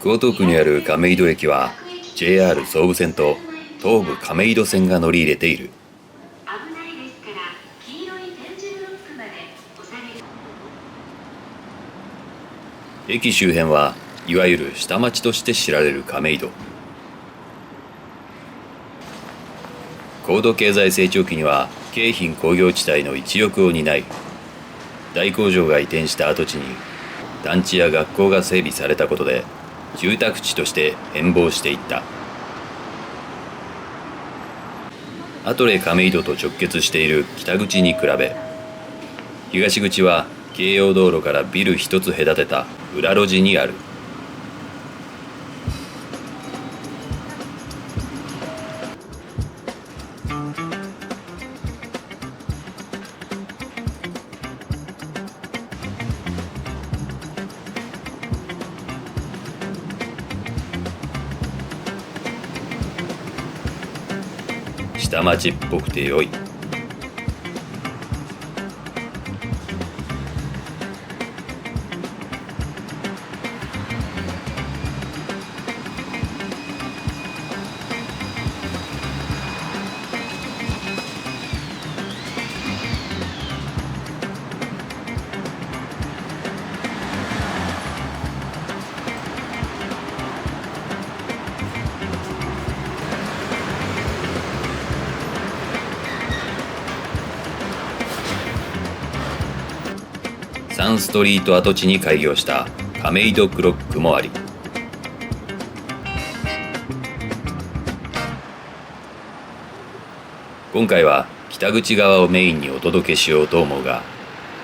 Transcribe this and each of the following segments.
江東区にある亀戸駅は JR 総武線と東武亀戸線が乗り入れている。危ないですから黄色い点字ブロックまでお下げ。駅周辺はいわゆる下町として知られる亀戸。高度経済成長期には京浜工業地帯の一翼を担い、大工場が移転した跡地に団地や学校が整備されたことで住宅地として変貌していった。アトレ亀戸と直結している北口に比べ、東口は京葉道路からビル一つ隔てた裏路地にある。下町っぽくて良い。サンストリート跡地に開業した亀戸クロックもあり、今回は北口側をメインにお届けしようと思うが、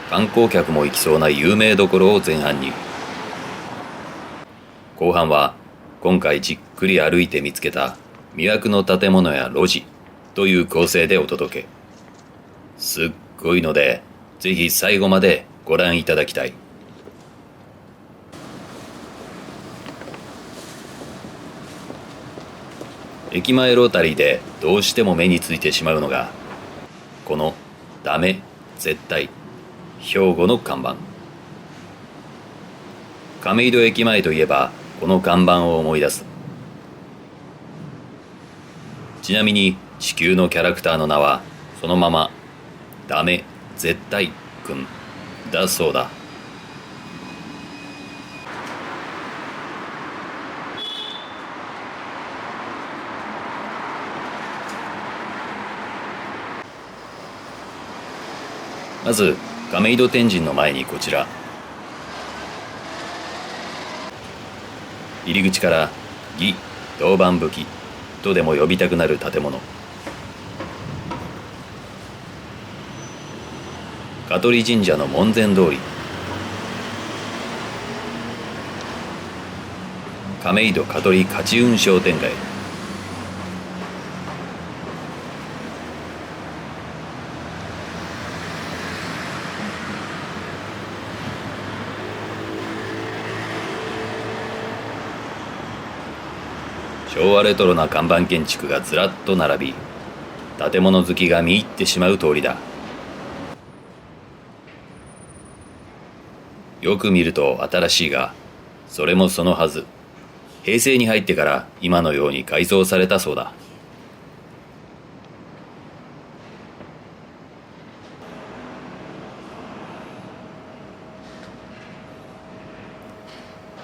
観光客も行きそうな有名どころを前半に、後半は今回じっくり歩いて見つけた魅惑の建物や路地という構成でお届け。すっごいのでぜひ最後までご覧いただきたい。駅前ロータリーでどうしても目についてしまうのがこのダメ絶対兵庫の看板。亀戸駅前といえばこの看板を思い出す。ちなみに地球のキャラクターの名はそのままダメ絶対くんだそうだ。まず亀戸天神の前にこちら、入り口から義銅板葺きとでも呼びたくなる建物、香取神社の門前通り、亀戸香取勝運商店街、昭和レトロな看板建築がずらっと並び、建物好きが見入ってしまう通りだ。よく見ると新しいが、それもそのはず。平成に入ってから今のように改装されたそうだ。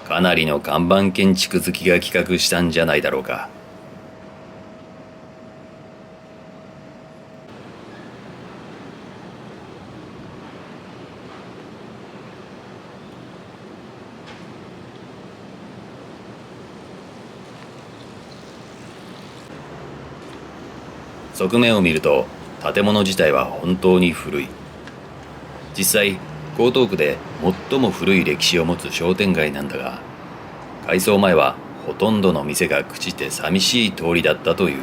かなりの看板建築好きが企画したんじゃないだろうか。側面を見ると建物自体は本当に古い。実際江東区で最も古い歴史を持つ商店街なんだが、改装前はほとんどの店が朽ちて寂しい通りだったという。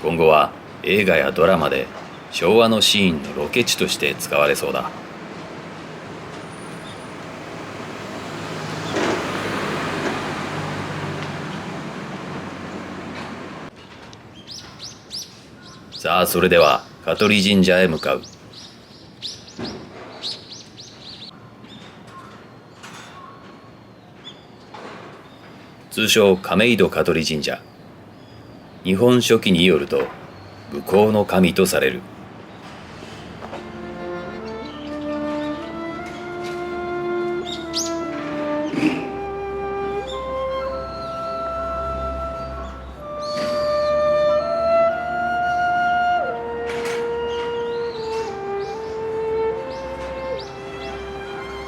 今後は映画やドラマで昭和のシーンのロケ地として使われそうだ。さあ、それでは香取神社へ向かう。通称亀戸香取神社。日本書紀によると武功の神とされる。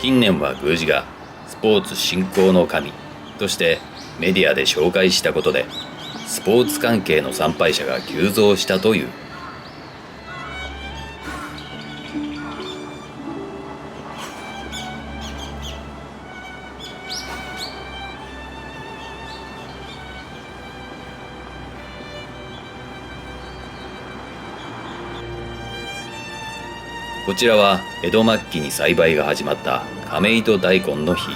近年は宮司がスポーツ振興の神としてメディアで紹介したことで、スポーツ関係の参拝者が急増したという。こちらは江戸末期に栽培が始まった亀戸大根の日。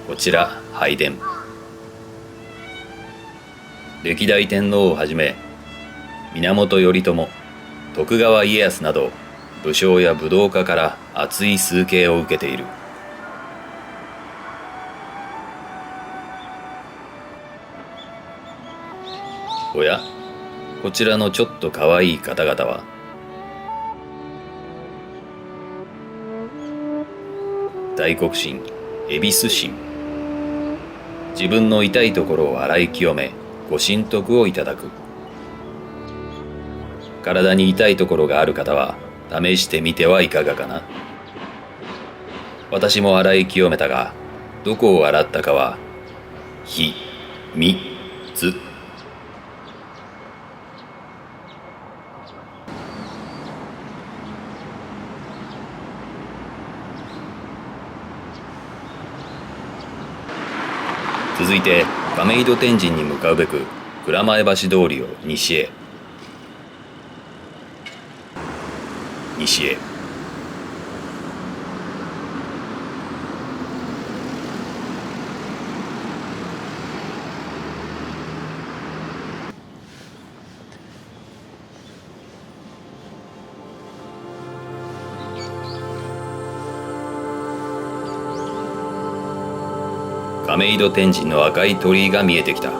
こちら拝殿。歴代天皇をはじめ源頼朝、徳川家康など武将や武道家から厚い崇敬を受けている。おや、こちらのちょっとかわいい方々は。大黒神、恵比寿神。自分の痛いところを洗い清め、ご神徳をいただく。体に痛いところがある方は試してみてはいかがかな。私も洗い清めたが、どこを洗ったかはひみつ。続いて亀戸天神に向かうべく蔵前橋通りを西へ。亀戸天神の赤い鳥居が見えてきた。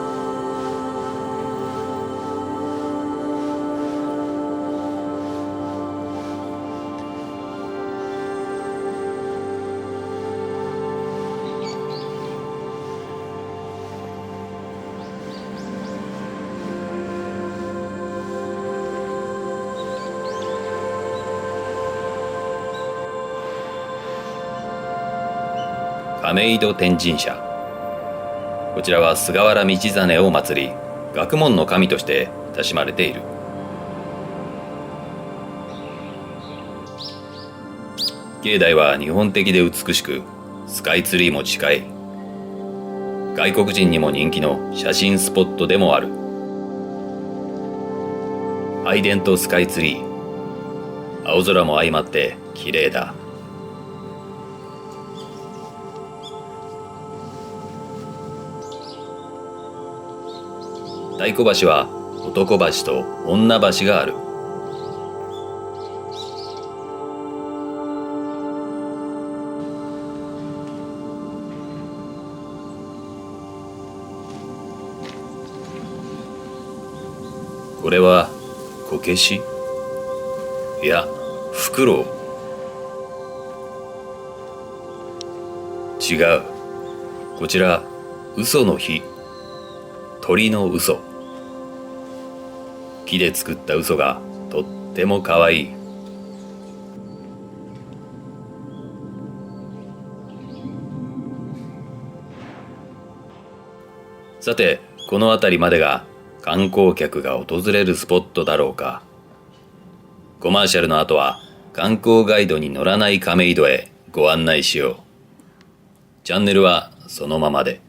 亀戸天神社。こちらは菅原道真を祀り、学問の神として親しまれている。境内は日本的で美しく、スカイツリーも近い。外国人にも人気の写真スポットでもある。拝殿とスカイツリー、青空も相まって綺麗だ。太鼓橋は男橋と女橋がある。これはこけし？いや、フクロウ。違う。こちら嘘の日、鳥の嘘。木で作った嘘がとってもかわいい。さて、この辺りまでが観光客が訪れるスポットだろうか。コマーシャルの後は観光ガイドに乗らない亀戸へご案内しよう。チャンネルはそのままで。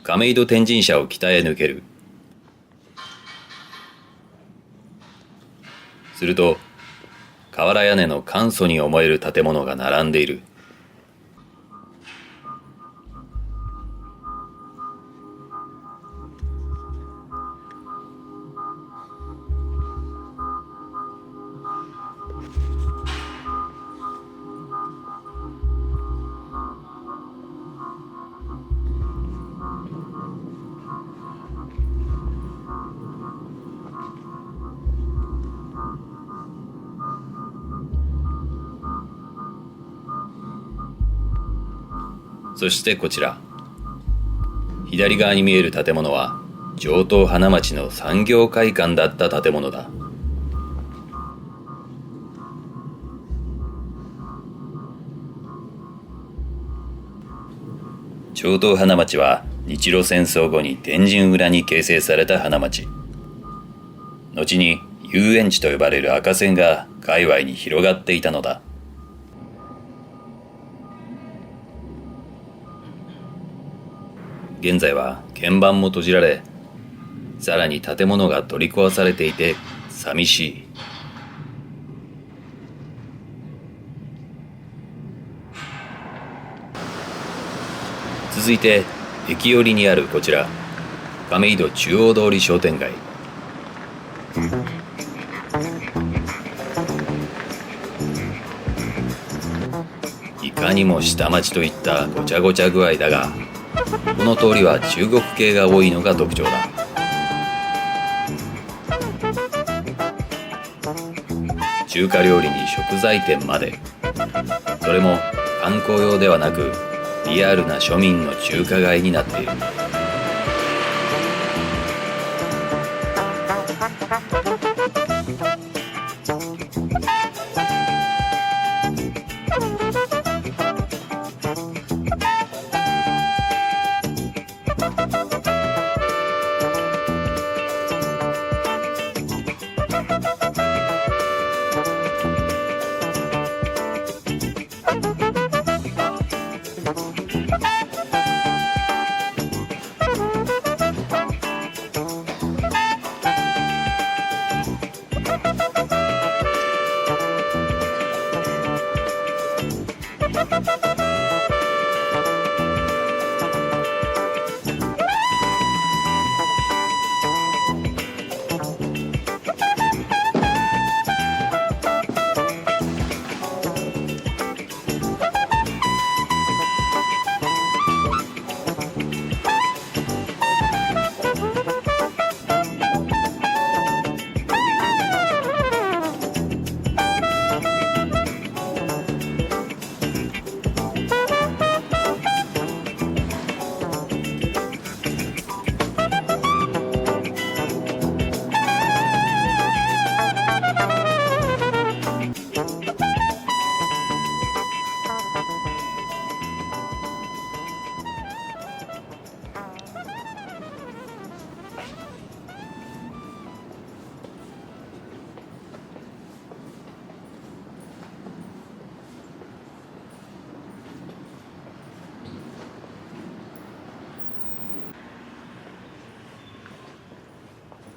亀戸天神社を北へ抜ける。すると瓦屋根の簡素に思える建物が並んでいる。そしてこちら、左側に見える建物は上東花町の産業会館だった建物だ。上東花町は日露戦争後に天神裏に形成された花町。後に遊園地と呼ばれる赤線が界隈に広がっていたのだ。現在は鍵盤も閉じられ、さらに建物が取り壊されていて寂しい。続いて駅寄りにあるこちら、亀戸中央通り商店街。いかにも下町といったごちゃごちゃ具合だが、この通りは中国系が多いのが特徴だ。中華料理に食材店まで、それも観光用ではなくリアルな庶民の中華街になっている。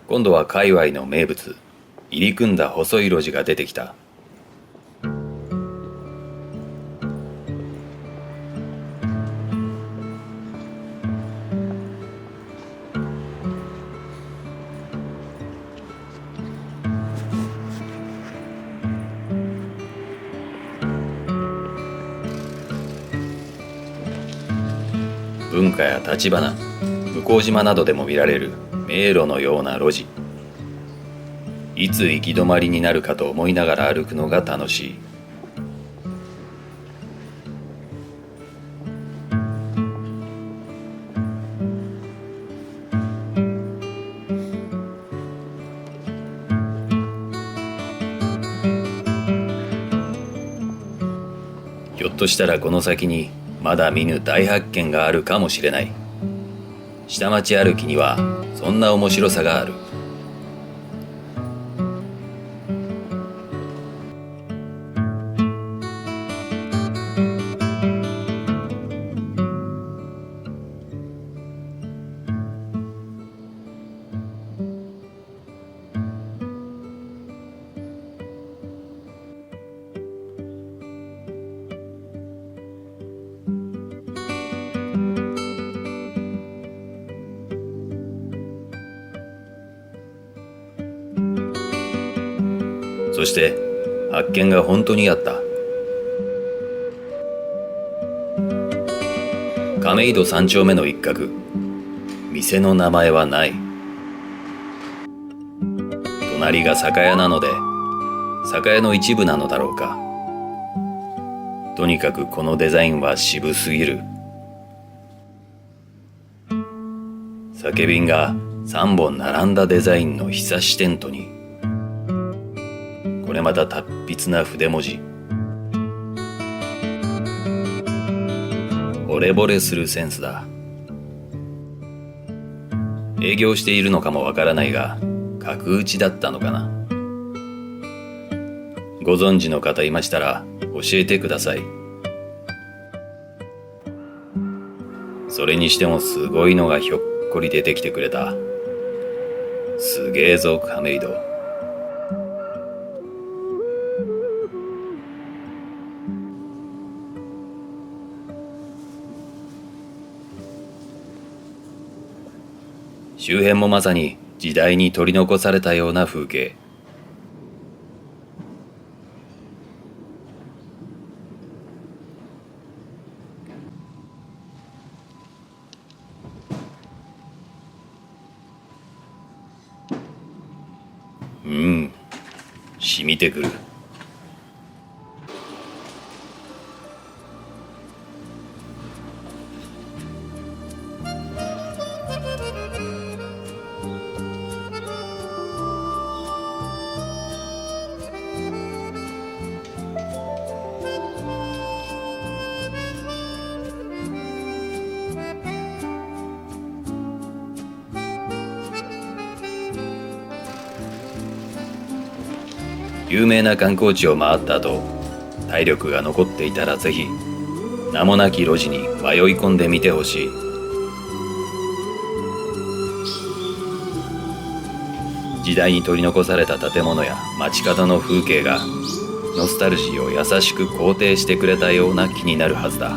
今度は界隈の名物、入り組んだ細い路地が出てきた。文化や立花、向島などでも見られる迷路のような路地。いつ行き止まりになるかと思いながら歩くのが楽しい。ひょっとしたらこの先にまだ見ぬ大発見があるかもしれない。下町歩きにはそんな面白さがある。そして発見が本当にあった。亀戸3丁目の一角、店の名前はない。隣が酒屋なので、酒屋の一部なのだろうか。とにかくこのデザインは渋すぎる。酒瓶が3本並んだデザインのひさしテントに、これまた達筆な筆文字。惚れ惚れするセンスだ。営業しているのかもわからないが、角打ちだったのかな。ご存知の方いましたら教えてください。それにしてもすごいのがひょっこり出てきてくれた。すげえぞ亀戸。周辺もまさに時代に取り残されたような風景。染みてくる。有名な観光地を回った後、体力が残っていたらぜひ名もなき路地に迷い込んでみてほしい。時代に取り残された建物や街角の風景がノスタルジーを優しく肯定してくれたような気になるはずだ。